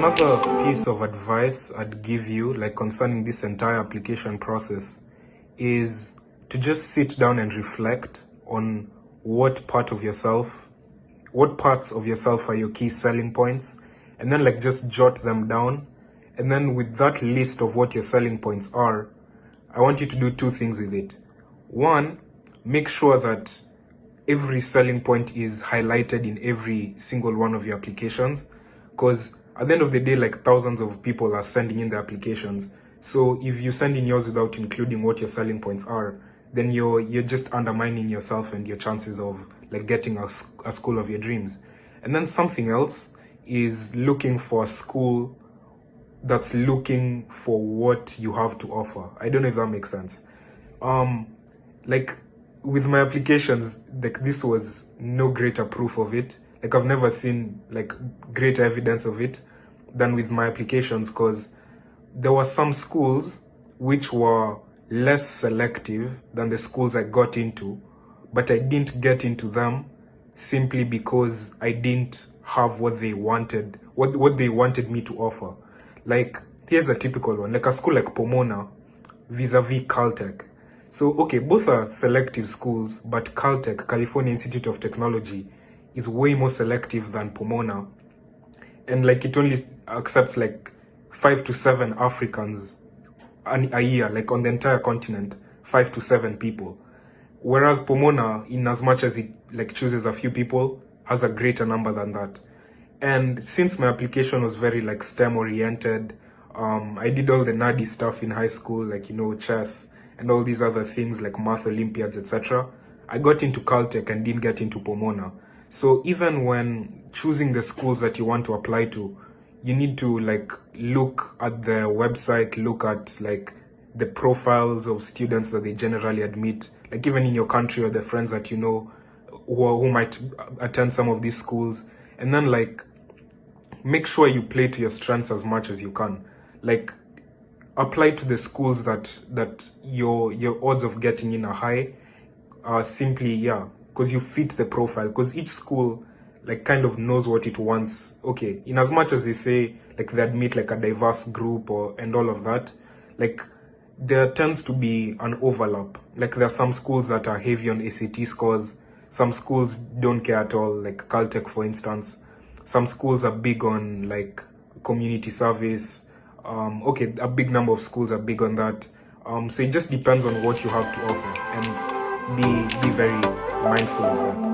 another piece of advice I'd give you, like concerning this entire application process, is to just sit down and reflect on what parts of yourself are your key selling points, and then like just jot them down. And then with that list of what your selling points are, I want you to do two things with it. One, make sure that every selling point is highlighted in every single one of your applications, because at the end of the day, like, thousands of people are sending in their applications. So if you send in yours without including what your selling points are, then you're just undermining yourself and your chances of like getting a school of your dreams. And then something else is looking for a school that's looking for what you have to offer. I don't know if that makes sense. Like with my applications, like this was no greater proof of it. Like I've never seen like greater evidence of it than with my applications, because there were some schools which were less selective than the schools I got into, but I didn't get into them simply because I didn't have what they wanted, what they wanted me to offer. Like, here's a typical one, like a school like Pomona vis-a-vis Caltech. So, okay, both are selective schools, but Caltech, California Institute of Technology, is way more selective than Pomona. And like it only accepts like 5 to 7 Africans a year, like on the entire continent, 5 to 7 people. Whereas Pomona, in as much as it like chooses a few people, has a greater number than that. And since my application was very like STEM oriented, I did all the nerdy stuff in high school, like, you know, chess and all these other things like math Olympiads, etc. I got into Caltech and didn't get into Pomona. So even when choosing the schools that you want to apply to, you need to like look at the website, look at like the profiles of students that they generally admit, like even in your country, or the friends that you know who might attend some of these schools. And then like make sure you play to your strengths as much as you can. Like apply to the schools that your odds of getting in are high, simply, yeah, because you fit the profile, because each school like kind of knows what it wants. Okay, in as much as they say like they admit like a diverse group or and all of that, like there tends to be an overlap. Like there are some schools that are heavy on ACT scores, some schools don't care at all, like Caltech for instance. Some schools are big on like community service. Okay, a big number of schools are big on that. So it just depends on what you have to offer, and be very mindful of that.